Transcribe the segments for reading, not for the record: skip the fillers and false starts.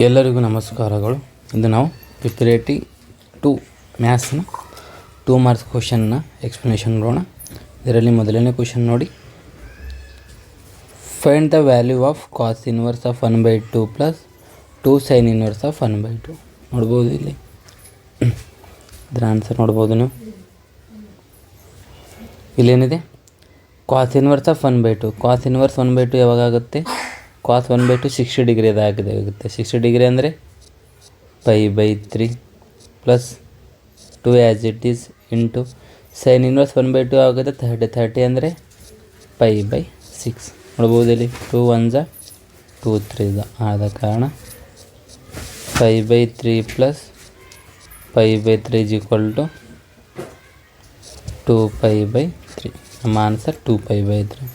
ಎಲ್ಲರಿಗೂ ನಮಸ್ಕಾರಗಳು. ಇಂದು ನಾವು ಪ್ರಿಪರೇಟರಿ 2 ಮ್ಯಾಥ್ಸ್ನ 2 ಮಾರ್ಕ್ಸ್ ಕ್ವಶನ್ನ ಎಕ್ಸ್ಪ್ಲನೇಷನ್ ನೋಡೋಣ. ಇದರಲ್ಲಿ ಮೊದಲನೇ ಕ್ವಶನ್ ನೋಡಿ, find the value of cos inverse of 1/2 plus 2 sine inverse of 1/2. ನೋಡ್ಬೋದು ಇಲ್ಲಿ ಇದರ ಆನ್ಸರ್ ನೋಡ್ಬೋದು ನೀವು. ಇಲ್ಲೇನಿದೆ, cos inverse of 1/2. Cos inverse 1/2 ಯಾವಾಗ ಆಗುತ್ತೆ? ಕಾಸ್ 1/2 60 ಡಿಗ್ರಿ ಆಗುತ್ತೆ. 60 ಡಿಗ್ರಿ ಅಂದರೆ π/3 plus 2 as it is into sine inverse 1/2 ಆಗುತ್ತೆ 30 ಅಂದರೆ π/6. ನೋಡ್ಬೋದು ಇಲ್ಲಿ 2 1 2 3 ಆದ ಕಾರಣ π/3 ಪ್ಲಸ್ π/3 ಈಸ್ ಈಕ್ವಲ್ ಟು 2π/3. ನಮ್ಮ ಆನ್ಸರ್ 2π/3.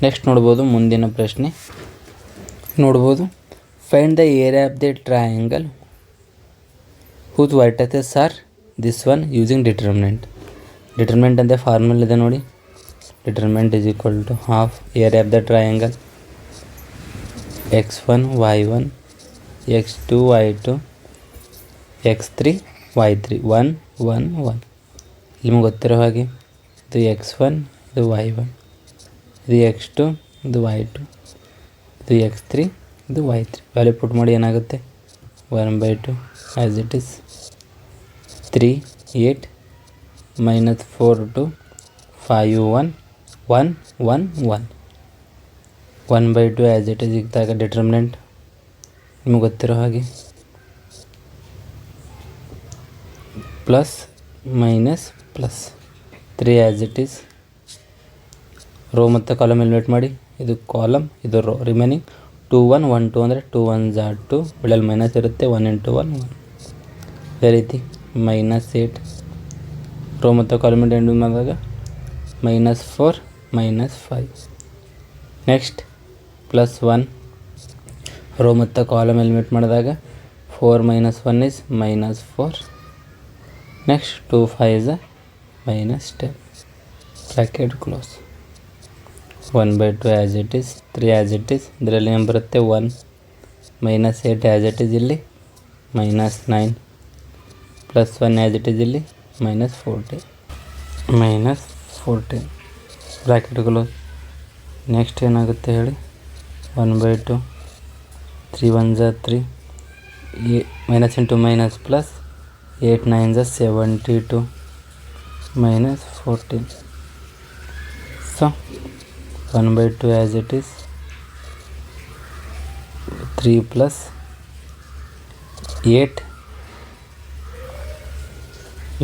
ನೆಕ್ಸ್ಟ್ ನೋಡ್ಬೋದು ಮುಂದಿನ ಪ್ರಶ್ನೆ ನೋಡ್ಬೋದು, find the area of the triangle whose vertexes are this one using determinant. Determinant ಅಂತ ಫಾರ್ಮುಲಾ ಇದೆ ನೋಡಿ. Determinant is equal to half area of the triangle x1 y1 x2 y2 x3 y3 1 1 1. ನಿಮಗೆ ಗೊತ್ತಿರೋ ಹಾಗೆ ಇದು x1 ಇದು y1 ಇದು x2 ಇದು y2 ಇದು x3 ಇದು y3. ವ್ಯಾಲ್ಯೂ ಪುಟ್ ಮಾಡಿ ಏನಾಗುತ್ತೆ 1/2 as it is 3 8 -4 2 5 1 1 1 1 1/2 as it is ಇದ್ದಾಗ ಡಿಟರ್ಮಿನೆಂಟ್ ನಿಮಗೆ ಗೊತ್ತಿರೋ ಹಾಗೆ plus minus plus 3 as it is row ಮತ್ತು ಕಾಲಮ್ ಎಲಿಮಿನೇಟ್ ಮಾಡಿ. ಇದು ಕಾಲಮ್ ಇದು ರೋ. ರಿಮೈನಿಂಗ್ 2 1 1 2 ಅಂದರೆ 2 1 2 ಬಿಡಲ್ಲಿ ಮೈನಸ್ ಇರುತ್ತೆ 1 × 1 1. ಅದೇ ರೀತಿ -8 ರೋ ಮತ್ತು ಕಾಲಮ್ ಎಂಡ್ ಮಾಡಿದಾಗ -4 -5. ನೆಕ್ಸ್ಟ್ +1 ರೋ ಮತ್ತು ಕಾಲಮ್ ಎಲಿಮಿನೇಟ್ ಮಾಡಿದಾಗ 4 - 1 is -4. Next 2 5 -10 bracket close. 1/2 as it is 3 as it is ಇದರಲ್ಲಿ ಏನು ಬರುತ್ತೆ 1 -8 ಆ್ಯಸ್ ಇಟ್ ಈಸ್ ಇಲ್ಲಿ -9 +1 ಆ್ಯಸ್ ಇಟ್ ಈಸ್ ಇಲ್ಲಿ -14 ಬ್ರ್ಯಾಕೆಟ್ ಕ್ಲೋಸ್. ನೆಕ್ಸ್ಟ್ ಏನಾಗುತ್ತೆ ಹೇಳಿ 1/2 3 1 3 minus into minus plus 8 9 72 -14. So 1/2 as it is 3 + 8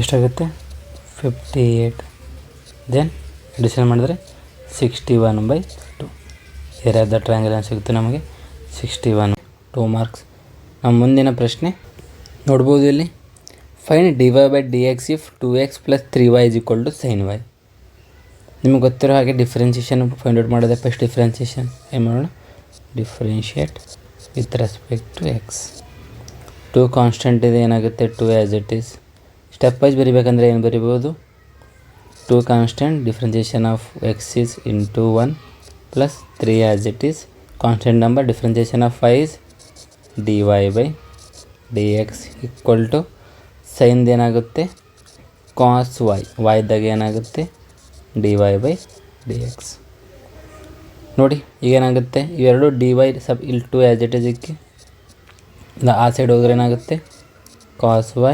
ಎಷ್ಟಾಗುತ್ತೆ 58. ದೆನ್ ಅಡಿಷನ್ ಮಾಡಿದ್ರೆ 61/2. ಏರಿಯಾ ಆಫ್ ದ ಟ್ರಯಾಂಗಲ್ ಏನು ಸಿಗುತ್ತೆ ನಮಗೆ 61. 2 ಮಾರ್ಕ್ಸ್. ನಮ್ಮ ಮುಂದಿನ ಪ್ರಶ್ನೆ ನೋಡ್ಬೋದು ಇಲ್ಲಿ, find dy/dx if 2x + 3y = sin y. ನಿಮಗೆ ಗೊತ್ತಿರೋ ಹಾಗೆ ಡಿಫ್ರೆನ್ಸಿಯೇಷನ್ ಫೈಂಡ್ ಔಟ್ ಮಾಡೋದೆ. ಫಸ್ಟ್ ಡಿಫ್ರೆನ್ಸಿಯೇಷನ್ ಏನು ಮಾಡೋಣ, differentiate with respect to x. 2 constant ಇದೆ, ಏನಾಗುತ್ತೆ 2 as it is. Step wise ಬರಿಬೇಕಂದ್ರೆ ಏನು ಬರಿಬೋದು, 2 constant differentiation of x is into 1 + 3 as it is. Constant number differentiation of y is dy/dx equal to ಸೈನ್ದು ಏನಾಗುತ್ತೆ cos y ಇದ್ದಾಗ ಏನಾಗುತ್ತೆ dy/dx. ನೋಡಿ ಈಗೇನಾಗುತ್ತೆ ಇವೆರಡು dy ಇಲ್ಲಿ 2 ಆ್ಯಸ್ ಇಟ್ ಈಸ್ ಇಕ್ಕಿ ಆ ಸೈಡ್ ಹೋದ್ರೆ ಏನಾಗುತ್ತೆ ಕಾಸ್ y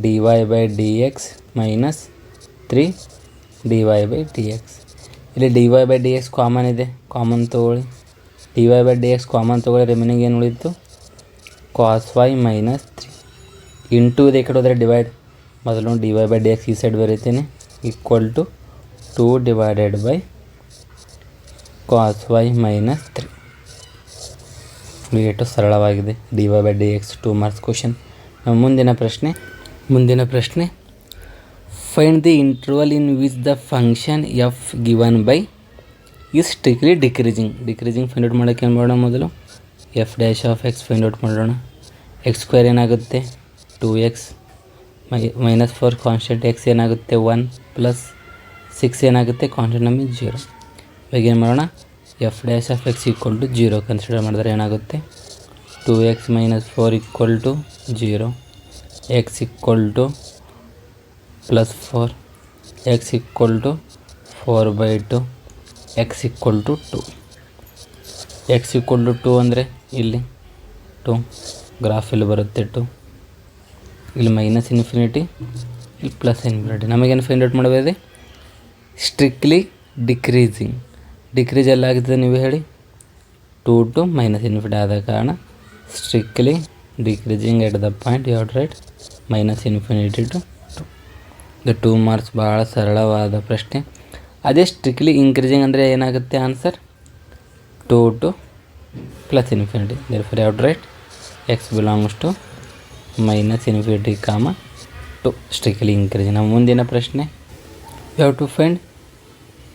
dy/dx -3 dy/dx. ಇಲ್ಲಿ dy/dx ಕಾಮನ್ ಇದೆ, ಕಾಮನ್ ತೊಗೊಳ್ಳಿ. dy/dx ಕಾಮನ್ ತೊಗೊಳ್ಳಿ, ರಿಮೈನಿಂಗ್ ಏನು ಉಳಿತು ಕಾಸ್ y -3 ಇಂಟು ಇದೆ. ಈ ಕಡೆ ಹೋದರೆ ಡಿವೈಡ್. ಮೊದಲು dy/dx ಈ ಸೈಡ್ ಬರೀತೀನಿ ಈಕ್ವಲ್ ಟು 2 / cos y -3. ಎಷ್ಟು ಸರಳವಾಗಿದೆ dy/dx. 2 marks question. ನಮ್ಮ ಮುಂದಿನ ಪ್ರಶ್ನೆ find the interval in which the function F given by is strictly decreasing find out ಮಾಡೋಕ್ಕೆ ಏನು ಮಾಡೋಣ, ಮೊದಲು f' ಫೈಂಡ್ ಔಟ್ ಮಾಡೋಣ. x² ಏನಾಗುತ್ತೆ 2x -4 ಕಾನ್ಸ್ಟೆಂಟ್ x ಏನಾಗುತ್ತೆ 1 + 6 ಏನಾಗುತ್ತೆ ಕಾನ್ಸ್ಟೆಂಟ್ ನಮಗೆ 0. ಇವಾಗ ಏನು ಮಾಡೋಣ, f' = 0 ಕನ್ಸಿಡರ್ ಮಾಡಿದ್ರೆ ಏನಾಗುತ್ತೆ 2x minus 4 equal to 0, x equal to plus 4, x equal to 4 by 2, x equal to 2. x equal to 2 ಅಂದರೆ ಇಲ್ಲಿ 2 ಗ್ರಾಫ್ ಇಲ್ಲಿ ಬರುತ್ತೆ 2, ಇಲ್ಲಿ ಮೈನಸ್ ಇನ್ಫಿನಿಟಿ, ಇಲ್ಲಿ ಪ್ಲಸ್ ಇನ್ಫಿನಿಟಿ. ನಮಗೇನು ಫೈಂಡ್ ಔಟ್ ಮಾಡಬೇಕು? ಸ್ಟ್ರಿಕ್ಟ್ಲಿ ಡಿಕ್ರೀಸ್ ಎಲ್ಲ ಆಗ್ತದೆ ನೀವು ಹೇಳಿ. 2 to ಮೈನಸ್ ಇನ್ಫಿನಿಟಿ ಆದ ಕಾರಣ strictly decreasing at the point you have to write minus infinity to 2. ಇದು 2 ಮಾರ್ಕ್ಸ್ ಭಾಳ ಸರಳವಾದ ಪ್ರಶ್ನೆ. ಅದೇ ಸ್ಟ್ರಿಕ್ಟ್ಲಿ ಇನ್ಕ್ರೀಸಿಂಗ್ ಅಂದರೆ ಏನಾಗುತ್ತೆ answer? 2 to plus infinity. Therefore you have to write x belongs to minus infinity comma 2 strictly increasing. ನಮ್ಮ ಮುಂದಿನ ಪ್ರಶ್ನೆ, you have to find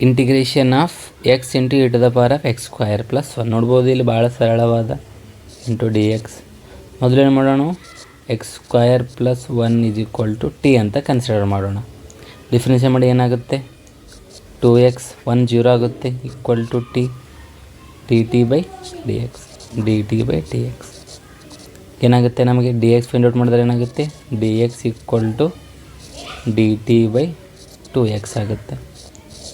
integration of x into e to the power of x square plus 1. ನೋಡ್ಬೋದು ಇಲ್ಲಿ ಭಾಳ ಸರಳವಾದ into D x. ಮೊದಲೇನು ಮಾಡೋಣ? X square plus 1 is equal to t ಅಂತ ಕನ್ಸಿಡರ್ ಮಾಡೋಣ. ಡಿಫ್ರೆನ್ಷಿಯೇಟ್ ಮಾಡಿ ಏನಾಗುತ್ತೆ? 2x 1 0 ಆಗುತ್ತೆ equal to t d t by d x, d t by t x ಏನಾಗುತ್ತೆ? ನಮಗೆ ಡಿ ಎಕ್ಸ್ ಫೈಂಡ್ ಔಟ್ ಮಾಡಿದ್ರೆ ಏನಾಗುತ್ತೆ? D x equal to d t by 2x ಆಗುತ್ತೆ.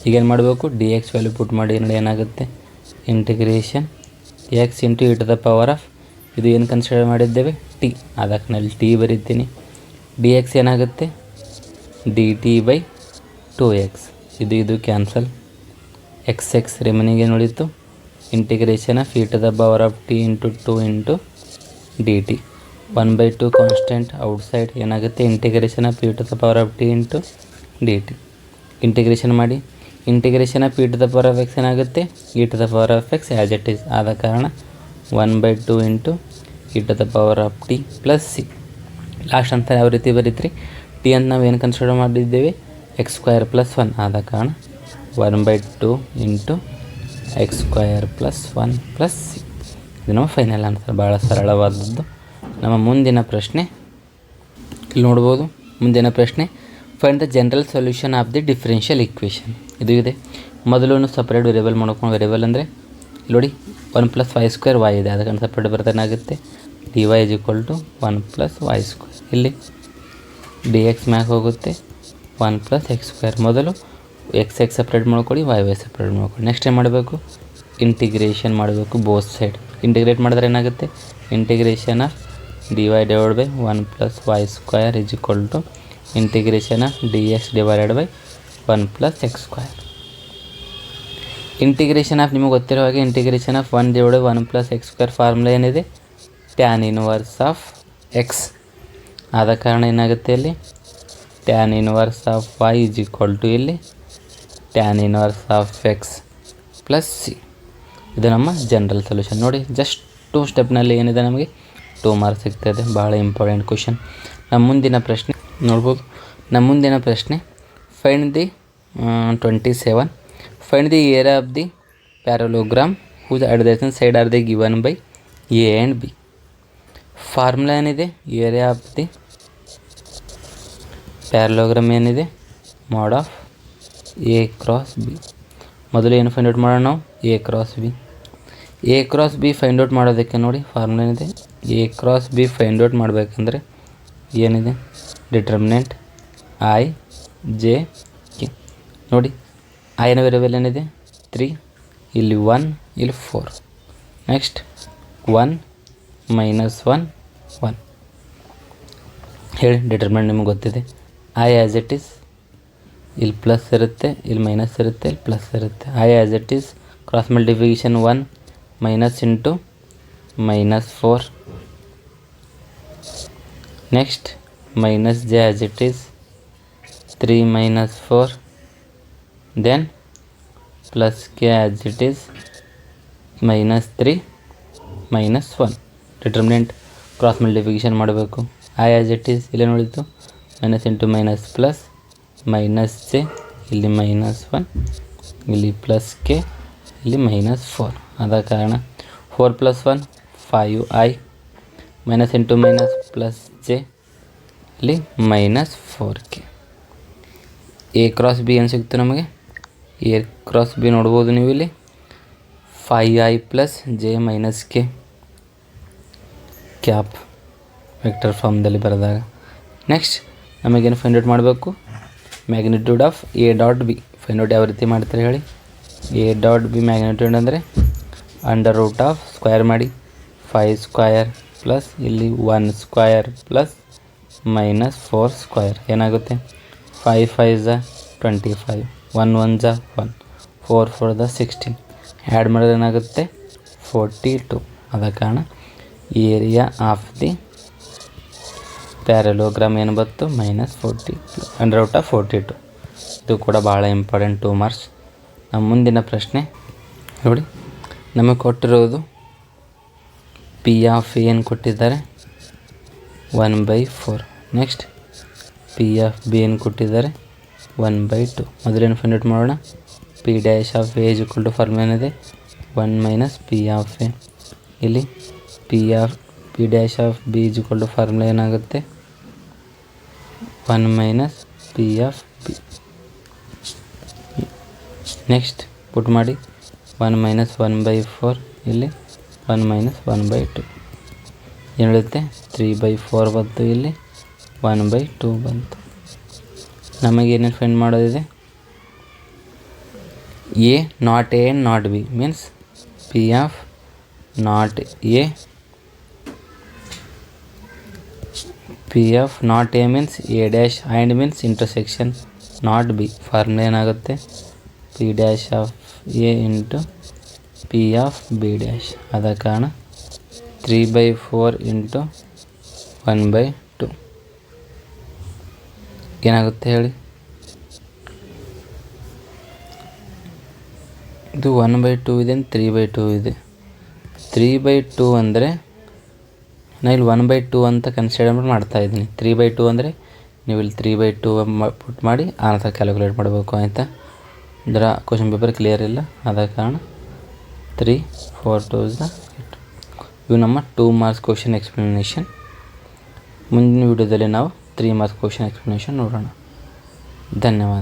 ಈಗೇನು ಮಾಡಬೇಕು? ಡಿ ಎಕ್ಸ್ ವ್ಯಾಲ್ಯೂ ಪುಟ್ ಮಾಡಿ ನೋಡಿ ಏನಾಗುತ್ತೆ? Integration x into e to the power of, ಇದು ಏನು ಕನ್ಸಿಡರ್ ಮಾಡಿದ್ದೇವೆ? ಟಿ. ಅದಕ್ಕೆ ನಲ್ಲಿ ಟಿ ಬರೀತೀನಿ. ಡಿ ಎಕ್ಸ್ ಏನಾಗುತ್ತೆ? D t by 2x. ಇದು ಕ್ಯಾನ್ಸಲ್. ಎಕ್ಸ್ ರಿಮೈನಿಂಗ್ ಏನು ಉಳಿತು? Integration of e to the power of t into 2 into d t. 1/2 constant outside ಏನಾಗುತ್ತೆ? Integration of e to the power of t into d t. Integration ಮಾಡಿ integration of e to the power of x ಏನಾಗುತ್ತೆ? E to the power of x as it is ಆದ ಕಾರಣ 1/2 into e to the power of t plus c. Last ಅಂತ ಯಾವ ರೀತಿ ಬರೀತ್ರಿ? T ಅಂತ ನಾವು ಏನು ಕನ್ಸಿಡರ್ ಮಾಡಿದ್ದೇವೆ? ಎಕ್ಸ್ ಸ್ಕ್ವಯರ್ ಪ್ಲಸ್ 1 ಆದ ಕಾರಣ 1/2 into X square plus 1 plus C. ಇದು ನಮ್ಮ ಫೈನಲ್ ಆನ್ಸರ್. ಭಾಳ ಸರಳವಾದದ್ದು. ನಮ್ಮ ಮುಂದಿನ ಪ್ರಶ್ನೆ ಇಲ್ಲಿ ನೋಡ್ಬೋದು. ಮುಂದಿನ ಪ್ರಶ್ನೆ, find the general solution of the differential equation. ಇದು ಇದೆ. ಮೊದಲು ಸಪ್ರೇಟ್ ವೇರಿಯಬಲ್ ಮಾಡ್ಕೊಂಡು, ವೇರಿಯಬಲ್ ಅಂದರೆ ನೋಡಿ 1 + y² y ಇದೆ, ಅದಕ್ಕೆ ಸಪ್ರೇಟ್ ಬರ್ತಾ ಏನಾಗುತ್ತೆ? dy is equal to 1 + y². ಇಲ್ಲಿ ಡಿ ಎಕ್ಸ್ ಮ್ಯಾಕ್ ಹೋಗುತ್ತೆ 1 + x². ಮೊದಲು ಎಕ್ಸ್ ಸಪ್ರೇಟ್ ಮಾಡ್ಕೊಳ್ಳಿ, y ಸಪ್ರೇಟ್ ಮಾಡ್ಕೊಳ್ಳಿ. ನೆಕ್ಸ್ಟ್ ಏನು ಮಾಡಬೇಕು? ಇಂಟಿಗ್ರೇಷನ್ ಮಾಡಬೇಕು ಬೋತ್ ಸೈಡ್. ಇಂಟಿಗ್ರೇಟ್ ಮಾಡಿದ್ರೆ ಏನಾಗುತ್ತೆ? Integration of dy divide by 1 + y² is equal to integration of dx divided by 1 + x². Integration of ನಿಮಗೆ ಗೊತ್ತಿರೋ ಹಾಗೆ integration of 1 divide 1 + x² formula ಏನಿದೆ? Tan inverse of x. ಆದ ಕಾರಣ ಏನಾಗುತ್ತೆ? ಇಲ್ಲಿ tan inverse of y is equal to ಇಲ್ಲಿ tan inverse of X plus C. ಇದು ನಮ್ಮ ಜನರಲ್ ಸೊಲ್ಯೂಷನ್. ನೋಡಿ ಜಸ್ಟ್ 2 ಸ್ಟೆಪ್ನಲ್ಲಿ ಏನಿದೆ ನಮಗೆ 2 ಮಾರ್ಕ್ಸ್ ಸಿಗ್ತಾಯಿದೆ. ಭಾಳ ಇಂಪಾರ್ಟೆಂಟ್ ಕ್ವಶನ್. ನಮ್ಮ ಮುಂದಿನ ಪ್ರಶ್ನೆ ನೋಡ್ಬೋದು. ನಮ್ಮ ಮುಂದಿನ ಪ್ರಶ್ನೆ, find the 27. Find the area of the parallelogram whose adjacent side are the given by a and b. Formula ಏನಿದೆ? ಏರಿಯಾ ಆಫ್ ದಿ ಪ್ಯಾರಲೋಗ್ರಾಮ್ ಏನಿದೆ? Mod of A cross B. ಮೊದಲು ಏನು ಫೈಂಡ್ ಔಟ್ ಮಾಡೋಣ ನಾವು? A cross B. A cross B find out ಮಾಡೋದಕ್ಕೆ ನೋಡಿ formula ಏನಿದೆ? A cross B find out ಮಾಡಬೇಕಂದ್ರೆ ಏನಿದೆ? Determinant I J K. ನೋಡಿ ಐನ ವೇರಿಯಬಲ್ ಏನಿದೆ? 3, ಇಲ್ಲಿ 1, ಇಲ್ಲಿ 4. ನೆಕ್ಸ್ಟ್ 1 - 1 1. ಹೇಳಿ ಡಿಟರ್ಮಿನೆಂಟ್ ನಿಮಗೆ ಗೊತ್ತಿದೆ. ಐ ಆ್ಯಸ್ ಇಟ್ ಈಸ್ ಇಲ್ಲಿ ಪ್ಲಸ್ ಇರುತ್ತೆ, ಇಲ್ಲಿ ಮೈನಸ್ ಇರುತ್ತೆ, ಇಲ್ಲಿ ಪ್ಲಸ್ ಇರುತ್ತೆ. I as it is cross multiplication 1 minus into -4. Next minus J as it is 3 - 4. Then plus K as it is -3 - 1. Determinant cross multiplication ಮಾಡಬೇಕು. I as it is ಇಲ್ಲೇ ನೋಡಿತ್ತು minus into minus plus minus J, ಇಲ್ಲಿ -1, ಇಲ್ಲಿ plus K, ಇಲ್ಲಿ -4. ಆದ ಕಾರಣ 4 + 1 5i minus into minus plus J, ಇಲ್ಲಿ -4k. A cross B ಏನು ಸಿಗ್ತು ನಮಗೆ? ಎ ಕ್ರಾಸ್ ಬಿ ನೋಡ್ಬೋದು ನೀವು ಇಲ್ಲಿ 5i + j - k. Cap vector ಫಾರ್ಮ್ದಲ್ಲಿ ಬರೆದಾಗ. ನೆಕ್ಸ್ಟ್ ನಮಗೇನು ಫೈಂಡ್ ಔಟ್ ಮಾಡಬೇಕು, magnitude of A dot B. Find out ಯಾವ ರೀತಿ ಮಾಡ್ತಾರೆ ಹೇಳಿ. ಎ ಡಾಟ್ ಬಿ ಮ್ಯಾಗ್ನಿಟ್ಯೂಡ್ ಅಂದರೆ ಅಂಡರ್ ರೂಟ್ ಆಫ್ ಸ್ಕ್ವೇರ್ ಮಾಡಿ 5 ಸ್ಕ್ವಯರ್ ಪ್ಲಸ್ ಇಲ್ಲಿ 1 ಸ್ಕ್ವಯರ್ ಪ್ಲಸ್ ಮೈನಸ್ 4 ಸ್ಕ್ವಯರ್ ಏನಾಗುತ್ತೆ. 5 5 ಝ 25, 1 1 ಝ 1, 4 4 ಝ 16. ಆ್ಯಡ್ ಮಾಡಿದ್ರೆ ಏನಾಗುತ್ತೆ 42. ಆದ ಕಾರಣ ಏರಿಯಾ ಆಫ್ ದಿ ಪ್ಯಾರಲೋಗ್ರಾಮ್ ಏನು ಬಂತು -40 ಅಂಡರ್ ರೂಟ್ ಆಫ್ 42. ಇದು ಕೂಡ ಭಾಳ ಇಂಪಾರ್ಟೆಂಟ್ 2 ಮಾರ್ಕ್ಸ್. ನಮ್ಮ ಮುಂದಿನ ಪ್ರಶ್ನೆ ನೋಡಿ, ನಮಗೆ ಕೊಟ್ಟಿರೋದು ಪಿ ಆಫ್ ಎ ಏನು ಕೊಟ್ಟಿದ್ದಾರೆ 1/4. ನೆಕ್ಸ್ಟ್ ಪಿ ಆಫ್ ಬಿ ಏನು ಕೊಟ್ಟಿದ್ದಾರೆ 1/2. ಮೊದಲೇನು ಫೈಂಡ್ ಔಟ್ ಮಾಡೋಣ. P dash of a is equal to formula ಏನಿದೆ 1 - ಪಿ ಆಫ್ ಎ. ಇಲ್ಲಿ p dash of b is equal to formula ಏನಾಗುತ್ತೆ 1 - p of b. Next put ಮಾಡಿ 1 - 1/4 ಇಲ್ಲಿ 1 - 1/2 ಏನು ಹೇಳುತ್ತೆ 3/4 ಬಂತು. ಇಲ್ಲಿ 1/2 ಬಂತು. ನಮಗೇನೇನು ಫೈಂಡ್ ಮಾಡೋದಿದೆ, A not A and not B means P of not A. P of not A means A dash and means intersection not B. Formula ಏನಾಗುತ್ತೆ P dash of A into P of B dash. ಆದ ಕಾರಣ 3/4 into 1/2 ಏನಾಗುತ್ತೆ ಹೇಳಿ. ಇದು 1/2 ಇದೆ, 3/2 ಇದೆ. 3/2 ಅಂದರೆ ನಾನು ಇಲ್ಲಿ 1/2 ಅಂತ ಕನ್ಸಿಡರ್ ಮಾಡ್ತಾಯಿದ್ದೀನಿ. 3/2 ಅಂದರೆ ನೀವು ಇಲ್ಲಿ 3/2 ಪುಟ್ ಮಾಡಿ ಆನ್ಸರ್ ಕ್ಯಾಲ್ಕುಲೇಟ್ ಮಾಡಬೇಕು ಆಯಿತಾ. ಇದರ ಕ್ವಶನ್ ಪೇಪರ್ ಕ್ಲಿಯರ್ ಇಲ್ಲ, ಆದ ಕಾರಣ 3 4 2 8. ಇವು ನಮ್ಮ 2 ಮಾರ್ಕ್ಸ್ ಕ್ವಶನ್ ಎಕ್ಸ್ಪ್ಲನೇಷನ್. ಮುಂದಿನ ವಿಡಿಯೋದಲ್ಲಿ ನಾವು 3 ಮಾರ್ಕ್ಸ್ ಕ್ವಶನ್ ಎಕ್ಸ್ಪ್ಲನೇಷನ್ ನೋಡೋಣ. ಧನ್ಯವಾದ.